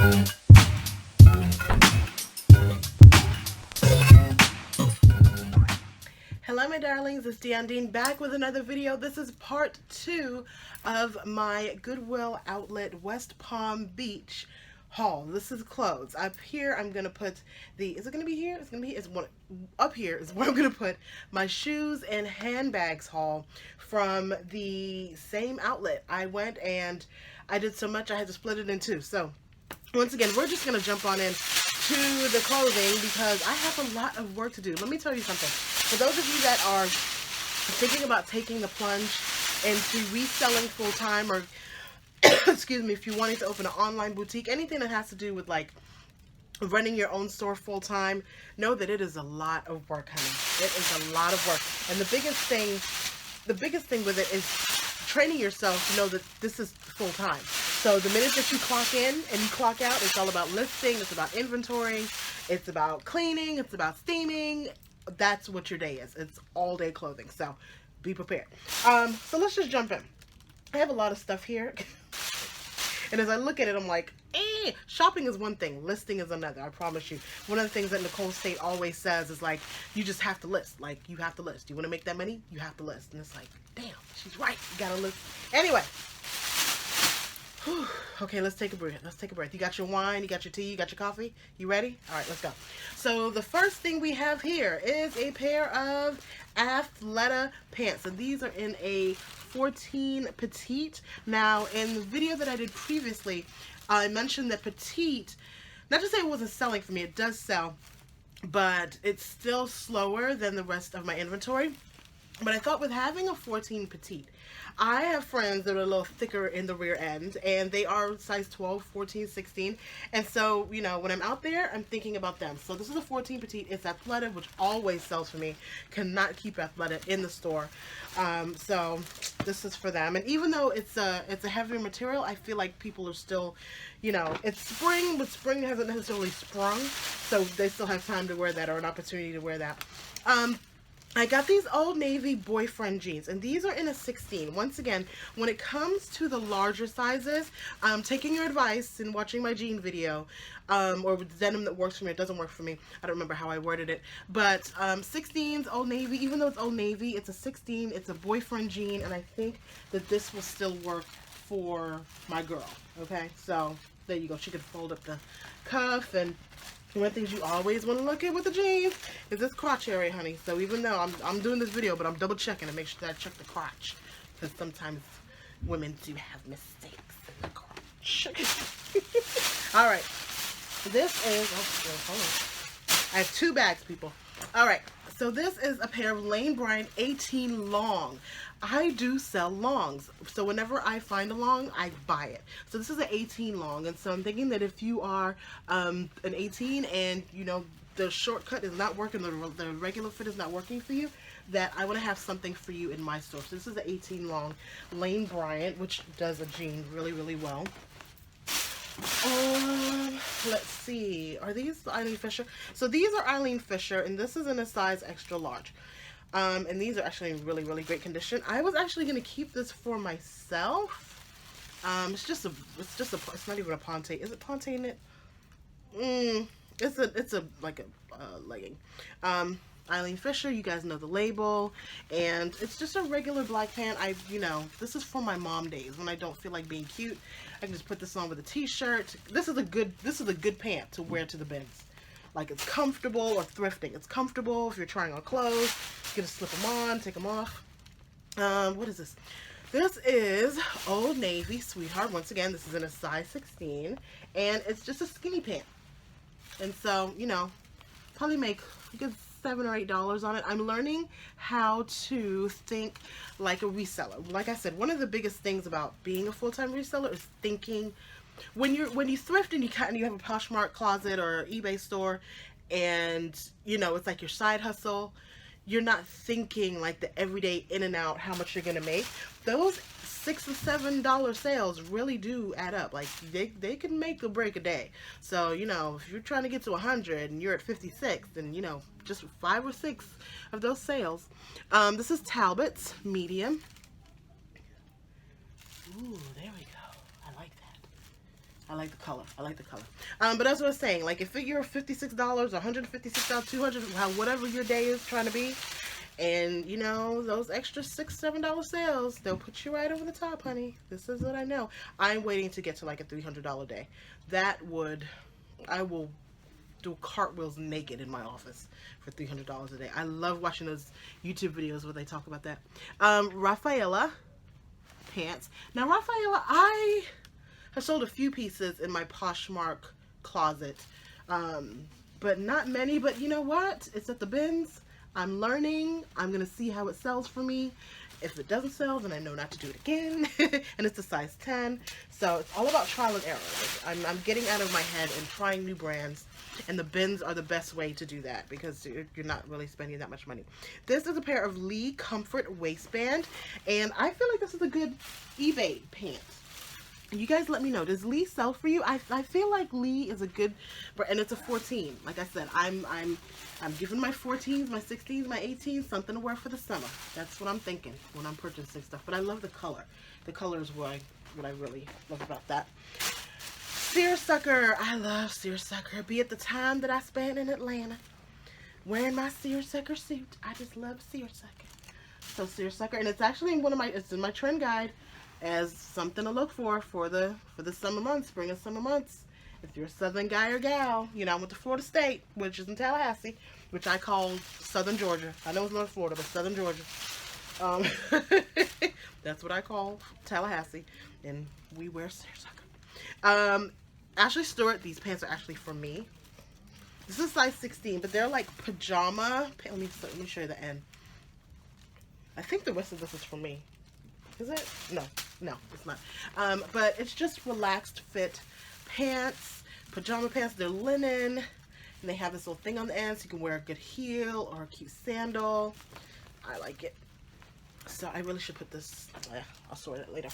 Hello my darlings, it's Dean back with another video. This is part 2 of my Goodwill outlet West Palm Beach haul. This is clothes. Up here I'm going to put the, is it going to be here? It's going to be, it's one, up here is where I'm going to put my shoes and handbags haul from the same outlet. I went and I did so much I had to split it in two. So once again, we're just going to jump on in to the clothing because I have a lot of work to do. Let me tell you something. For those of you that are thinking about taking the plunge into reselling full-time, or excuse me, if you're wanting to open an online boutique, anything that has to do with like running your own store full-time, know that it is a lot of work, honey. It is a lot of work. And the biggest thing with it is training yourself to know that this is full-time. So the minute that you clock in and you clock out, it's all about listing, it's about inventory, it's about cleaning, it's about steaming. That's what your day is. It's all day clothing. So be prepared. So let's just jump in. I have a lot of stuff here. And as I look at it, I'm like, shopping is one thing, listing is another. I promise you. One of the things that Nicole State always says is like, you just have to list. Like, you have to list. You want to make that money? You have to list. And it's like, damn, she's right. You got to list. Anyway. Whew. Okay, let's take a breath. Let's take a breath. You got your wine, you got your tea, you got your coffee? You ready? All right, let's go. So the first thing we have here is a pair of Athleta pants. And these are in a 14 petite. Now, in the video that I did previously, I mentioned that petite, not to say it wasn't selling for me, it does sell, but it's still slower than the rest of my inventory. But I thought with having a 14 petite, I have friends that are a little thicker in the rear end, and they are size 12, 14, 16. And so, you know, when I'm out there, I'm thinking about them. So this is a 14 petite. It's Athleta, which always sells for me. Cannot keep Athleta in the store. So this is for them. And even though it's a heavier material, I feel like people are still, you know, it's spring, but spring hasn't necessarily sprung. So they still have time to wear that, or an opportunity to wear that. I got these Old Navy boyfriend jeans, and these are in a 16. Once again, when it comes to the larger sizes, taking your advice and watching my jean video, or with the denim that works for me, it doesn't work for me. I don't remember how I worded it. But 16s, Old Navy, even though it's Old Navy, it's a 16, it's a boyfriend jean, and I think that this will still work for my girl, okay? So there you go. She could fold up the cuff, and one of the things you always want to look at with the jeans is this crotch area, honey. So even though I'm doing this video, but I'm double checking to make sure that I check the crotch, because sometimes women do have mistakes in the crotch. All right, this is, hold on. I have two bags, people. All right, so this is a pair of Lane Bryant 18 long. I do sell longs, so whenever I find a long, I buy it. So this is an 18 long, and so I'm thinking that if you are an 18 and, you know, the shortcut is not working, the regular fit is not working for you, that I want to have something for you in my store. So this is an 18 long Lane Bryant, which does a jean really, really well. Let's see, are these Eileen Fisher? So these are Eileen Fisher, and this is in a size extra large. And these are actually in really, really great condition. I was actually going to keep this for myself. It's not even a ponte. Is it ponte in it? It's like a legging. Eileen Fisher, you guys know the label, and it's just a regular black pant. You know, this is for my mom days when I don't feel like being cute. I can just put this on with a t-shirt. This is a good pant to wear to the bins. Like, it's comfortable, or thrifting. It's comfortable if you're trying on clothes. You can just slip them on, take them off. What is this? This is Old Navy Sweetheart. Once again, this is in a size 16, and it's just a skinny pant. And so, you know, probably make a good $7 or $8 on it. I'm learning how to think like a reseller. Like I said, one of the biggest things about being a full-time reseller is thinking. When you thrift and you have a Poshmark closet or eBay store, and you know it's like your side hustle, you're not thinking like the everyday in and out how much you're gonna make. Those $6 and $7 sales really do add up. Like they can make or break a day. So you know, if you're trying to get to 100 and you're at 56, then you know just 5 or 6 of those sales. This is Talbot's medium. Ooh, there we go. I like that. I like the color. I like the color. But that's what I was saying. Like, if you're $56, $156, $200, whatever your day is trying to be, and you know those extra $6, $7 sales, they'll put you right over the top, honey. This is what I know. I'm waiting to get to like a $300 day. I will do cartwheels naked in my office for $300 a day. I love watching those YouTube videos where they talk about that. Rafaela pants. Now, Rafaela, I have sold a few pieces in my Poshmark closet, but not many. But you know what? It's at the bins. I'm learning. I'm going to see how it sells for me. If it doesn't sell, then I know not to do it again. And it's a size 10. So it's all about trial and error. Like, I'm getting out of my head and trying new brands. And the bins are the best way to do that because you're not really spending that much money. This is a pair of Lee Comfort waistband. And I feel like this is a good eBay pants. You guys let me know. Does Lee sell for you? I feel like Lee is a good, and it's a 14. Like I said, I'm giving my 14s, my 16s, my 18s something to wear for the summer. That's what I'm thinking when I'm purchasing stuff. But I love the color. The color is what I really love about that. Seersucker. I love seersucker. Be it the time that I spent in Atlanta wearing my seersucker suit. I just love seersucker. So seersucker, and it's actually in it's in my trend guide as something to look for the summer months, spring and summer months. If you're a southern guy or gal, you know, I went to Florida State, which is in Tallahassee, which I call southern Georgia. I know it's North Florida, but southern Georgia. That's what I call Tallahassee, and we wear seersucker. Ashley Stewart, these pants are actually for me. This is size 16, but they're like pajama. Let me show you the end. I think the rest of this is for me. Is it? No, it's not. But it's just relaxed fit pants, pajama pants. They're linen, and they have this little thing on the end, so you can wear a good heel or a cute sandal. I like it. So I really should put this. I'll sort it later.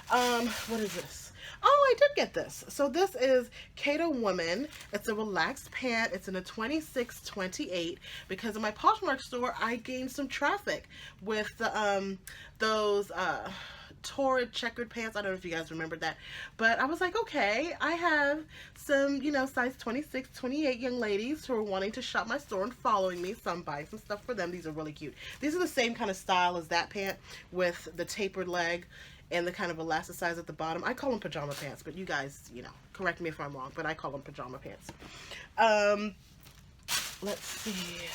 What is this? Oh, I did get this. So this is Cato Woman. It's a relaxed pant. It's in a 26-28. Because in my Poshmark store, I gained some traffic with those torrid checkered pants. I don't know if you guys remember that, but I was like, okay, I have some, you know, size 26, 28 young ladies who are wanting to shop my store and following me, so I'm buying some stuff for them. These are really cute. These are the same kind of style as that pant with the tapered leg and the kind of elasticized at the bottom. I call them pajama pants, but you guys, you know, correct me if I'm wrong, but I call them pajama pants. Let's see.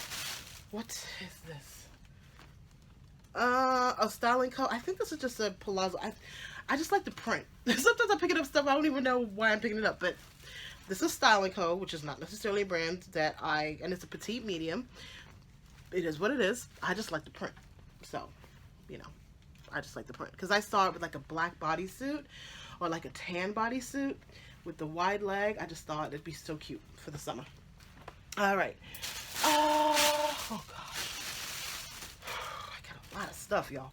What is this? A styling coat. I think this is just a palazzo. I just like the print. Sometimes I pick it up stuff, I don't even know why I'm picking it up, but this is Styling Co., which is not necessarily a brand that and it's a petite medium. It is what it is. I just like the print. So, you know, I just like the print. Because I saw it with like a black bodysuit or like a tan bodysuit with the wide leg. I just thought it'd be so cute for the summer. All right. Oh, gosh. I got a lot of stuff, y'all.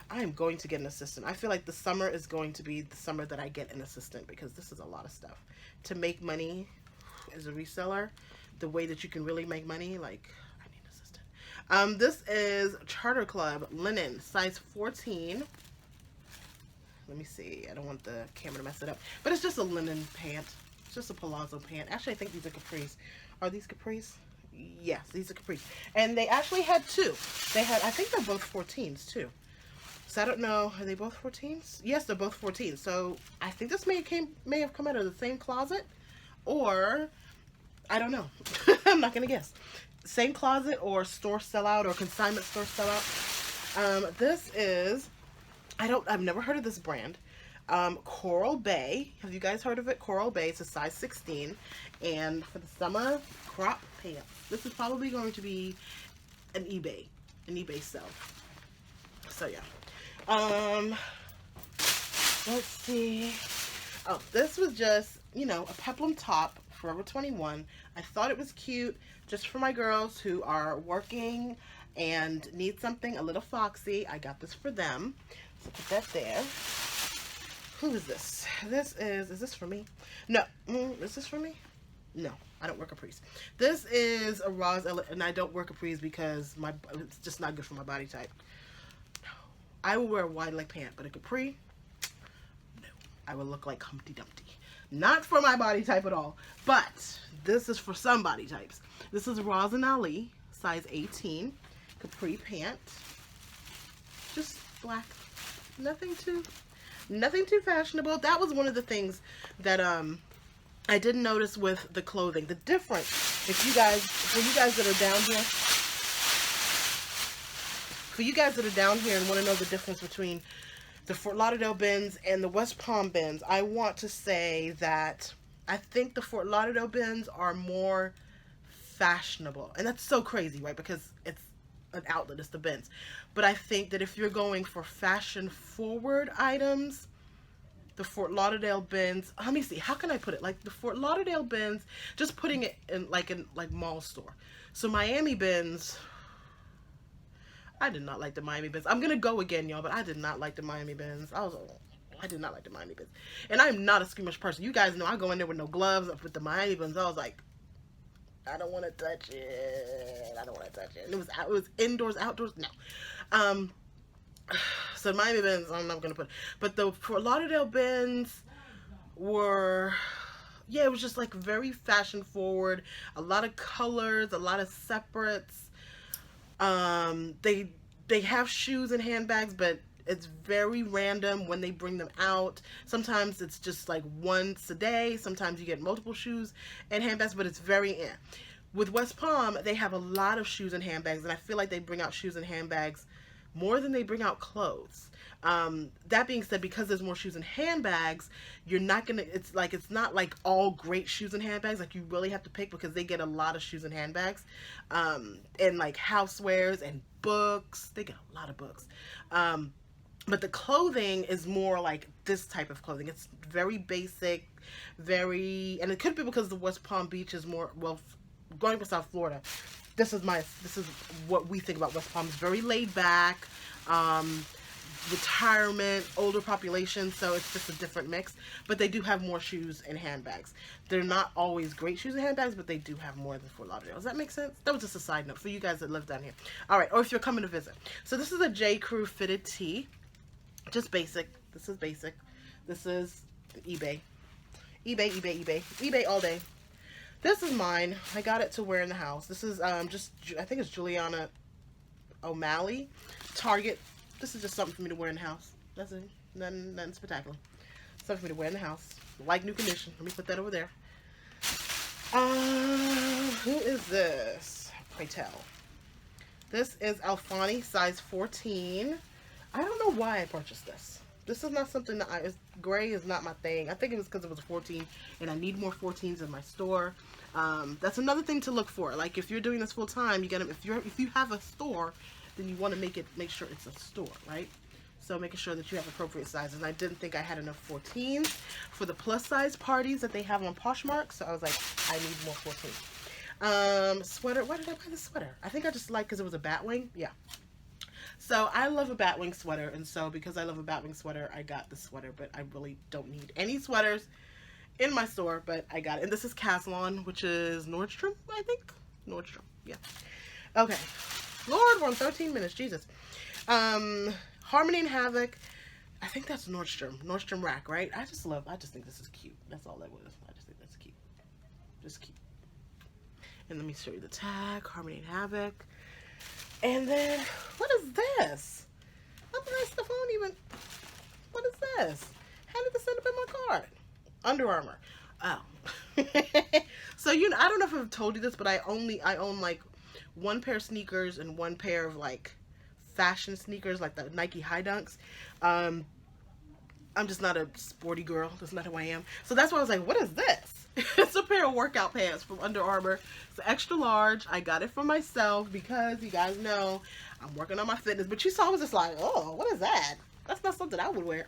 I am going to get an assistant. I feel like the summer is going to be the summer that I get an assistant because this is a lot of stuff. To make money as a reseller, the way that you can really make money, like, I need an assistant. This is Charter Club linen, size 14. Let me see. I don't want the camera to mess it up. But it's just a linen pant. It's just a palazzo pant. Actually, I think these are capris. Are these capris? Yes, these are capris. And they actually had two. They had, I think they're both 14s too. So I don't know, are they both 14s? Yes, they're both 14s. So I think this may have come out of the same closet, or I don't know. I'm not gonna guess. Same closet or store sellout or consignment store sellout. This is, I've never heard of this brand. Coral Bay. Have you guys heard of it? Coral Bay. It's a size 16, and for the summer, crop pants. This is probably going to be an eBay sell. So yeah. Let's see. Oh, this was just, you know, a peplum top, Forever 21. I thought it was cute just for my girls who are working and need something a little foxy. I got this for them. So put that there. Who is this? Is this for me? No. Is this for me? No, I don't wear capris. This is a Roz, and I don't wear capris because it's just not good for my body type. I will wear a wide leg pant, but a capri, no. I will look like Humpty Dumpty. Not for my body type at all, but this is for some body types. This is Roz and Ali, size 18, capri pant. Just black. Nothing too fashionable. That was one of the things that I didn't notice with the clothing. The difference, for you guys that are down here, and want to know the difference between the Fort Lauderdale bins and the West Palm bins, I want to say that I think the Fort Lauderdale bins are more fashionable. And that's so crazy, right? Because it's an outlet, it's the bins. But I think that if you're going for fashion forward items, the Fort Lauderdale bins, let me see, how can I put it? Like the Fort Lauderdale bins, just putting it in like mall store. So Miami bins, I did not like the Miami bins. I'm gonna go again, y'all, but I did not like the Miami bins. I did not like the Miami bins. And I'm not a squeamish person. You guys know I go in there with no gloves. With the Miami bins, I was like, I don't want to touch it. I don't want to touch it. And it was indoors, outdoors. No. So Miami bins, I'm not gonna put. But the Fort Lauderdale bins were, yeah, it was just like very fashion forward. A lot of colors, a lot of separates. They have shoes and handbags, but it's very random when they bring them out. Sometimes it's just like once a day. Sometimes you get multiple shoes and handbags, but it's very in. With West Palm, they have a lot of shoes and handbags, and I feel like they bring out shoes and handbags more than they bring out clothes. That being said, because there's more shoes and handbags, you're not gonna, it's not like all great shoes and handbags. Like you really have to pick, because they get a lot of shoes and handbags, and like housewares and books. They get a lot of books. But the clothing is more like this type of clothing. It's very basic, and it could be because the West Palm Beach is more, well, going to South Florida, this is what we think about West Palm. It's very laid back, retirement, older population, so it's just a different mix. But they do have more shoes and handbags. They're not always great shoes and handbags, but they do have more than Fort Lauderdale. Does that make sense? That was just a side note for you guys that live down here. All right, or if you're coming to visit. So this is a J. Crew fitted tee. Just basic. This is basic. This is eBay. eBay all day. This is mine. I got it to wear in the house. This is just, I think it's Juliana O'Malley. Target. This is just something for me to wear in the house. That's it. Nothing spectacular. Something for me to wear in the house. Like new condition. Let me put that over there. Who is this? Pray tell. This is Alfani, size 14. I don't know why I purchased this. This is not something that gray is not my thing. I think it was because it was a 14 and I need more 14s in my store. That's another thing to look for. Like if you're doing this full time, you gotta, if you have a store, then you want to make sure it's a store, right? So making sure that you have appropriate sizes. And I didn't think I had enough 14s for the plus size parties that they have on Poshmark. So I was like, I need more 14s. Sweater. Why did I buy this sweater? I think I just liked because it was a batwing. Yeah. So I love a batwing sweater, and so because I love a batwing sweater, I got the sweater, but I really don't need any sweaters in my store, but I got it. And this is Caslon, which is Nordstrom, I think. Nordstrom, yeah. Okay. Lord, we're on 13 minutes, Jesus. Harmony and Havoc, I think that's Nordstrom Rack, right? I just think this is cute. That's all that was. I just think that's cute. Just cute. And let me show you the tag, Harmony and Havoc. And then, what is this? What is this? How did this end up in my cart? Under Armour. Oh. So, I don't know if I've told you this, but I own like one pair of sneakers and one pair of like fashion sneakers, like the Nike High Dunks. I'm just not a sporty girl. That's not who I am. So that's why I was like, what is this? It's a pair of workout pants from Under Armour. It's extra large. I got it for myself because you guys know I'm working on my fitness. But you saw, I was just like, oh, what is that? That's not something I would wear.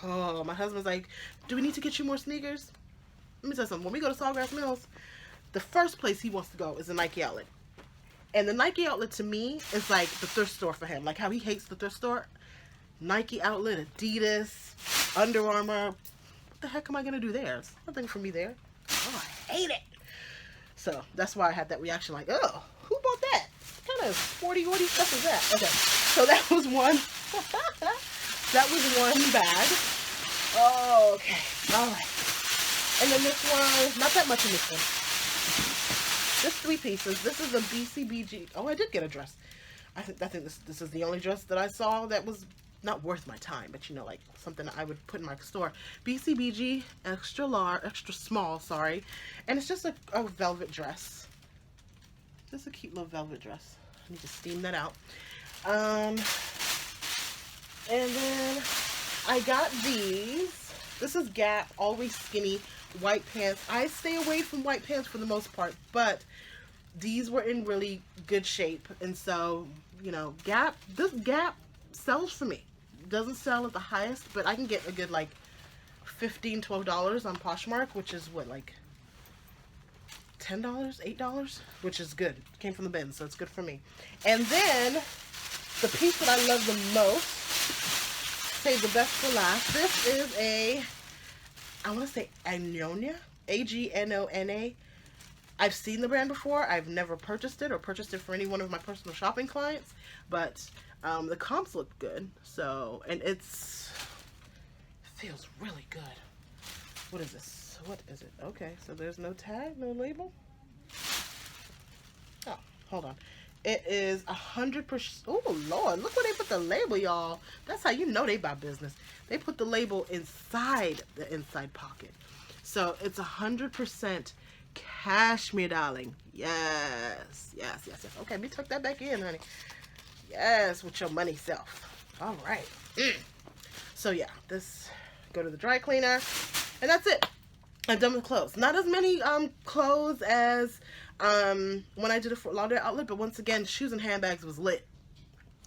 Oh, my husband's like, do we need to get you more sneakers? Let me tell you something. When we go to Sawgrass Mills, the first place he wants to go is a Nike outlet. And the Nike outlet to me is like the thrift store for him. Like how he hates the thrift store. Nike outlet, Adidas, Under Armour. What the heck am I going to do there? There's nothing for me there. Oh, I hate it. So that's why I had that reaction like, oh, who bought that? What kind of sporty stuff is that? Okay, so that was one. That was one bag. Oh, okay. All right. And then this one, not that much in this one. Just 3 pieces. This is a BCBG. Oh, I did get a dress. I think this is the only dress that I saw that was not worth my time, but you know, like something I would put in my store. BCBG extra small, sorry. And it's just a velvet dress. Just a cute little velvet dress. I need to steam that out. And then I got these. This is Gap, always skinny, white pants. I stay away from white pants for the most part, but these were in really good shape. And so, you know, this Gap sells for me. Doesn't sell at the highest, but I can get a good like $15, $12 on Poshmark, which is what, like $10, $8, which is good. Came from the bin, so it's good for me. And then the piece that I love the most, save the best for last. This is I want to say Agnona, Agnona. I've seen the brand before. I've never purchased it or purchased it for any one of my personal shopping clients, but the comps look good. So, and it feels really good. What is this? What is it? Okay, so there's no tag, no label. Oh, hold on. It is 100%. Oh Lord, look where they put the label, y'all. That's how you know they buy business. They put the label inside the inside pocket. So it's 100% cashmere, darling. Yes, yes, yes, yes. Okay, let me tuck that back in, honey. Yes, with your money self. All right. So yeah, this go to the dry cleaner, and that's it. I'm done with clothes. Not as many clothes as when I did it for laundry outlet, but once again, shoes and handbags was lit.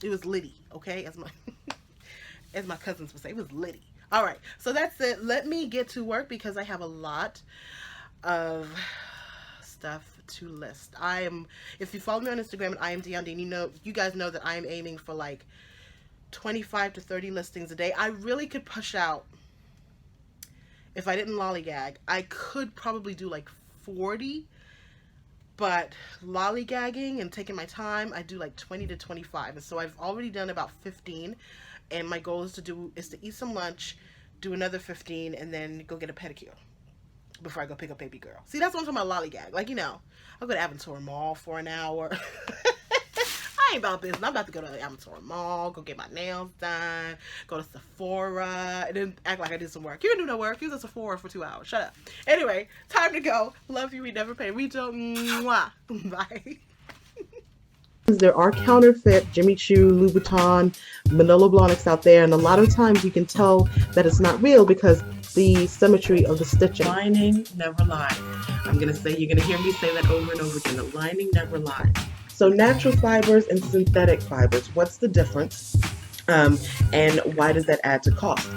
It was litty, okay? As my cousins would say, it was litty. All right, so that's it. Let me get to work because I have a lot of stuff to list. If you follow me on Instagram at IamDeonDean, you guys know that I am aiming for like 25 to 30 listings a day. I really could push out, if I didn't lollygag, I could probably do like 40, but lollygagging and taking my time, I do like 20 to 25. And so I've already done about 15, and my goal is to eat some lunch, do another 15, and then go get a pedicure before I go pick up baby girl. See, that's what I'm talking about, lollygag. Like, you know, I'll go to Aventura Mall for an hour. I ain't about business. I'm about to go to the Aventura Mall, go get my nails done, go to Sephora, and then act like I did some work. You didn't do no work. You was at Sephora for 2 hours. Shut up. Anyway, time to go. Love you. We never pay retail. Mwah. Bye. There are counterfeit Jimmy Choo, Louboutin, Manolo Blahniks out there, and a lot of times you can tell that it's not real because the symmetry of the stitching. Lining never lies. You're gonna hear me say that over and over again. The lining never lies. So natural fibers and synthetic fibers, what's the difference? And why does that add to cost?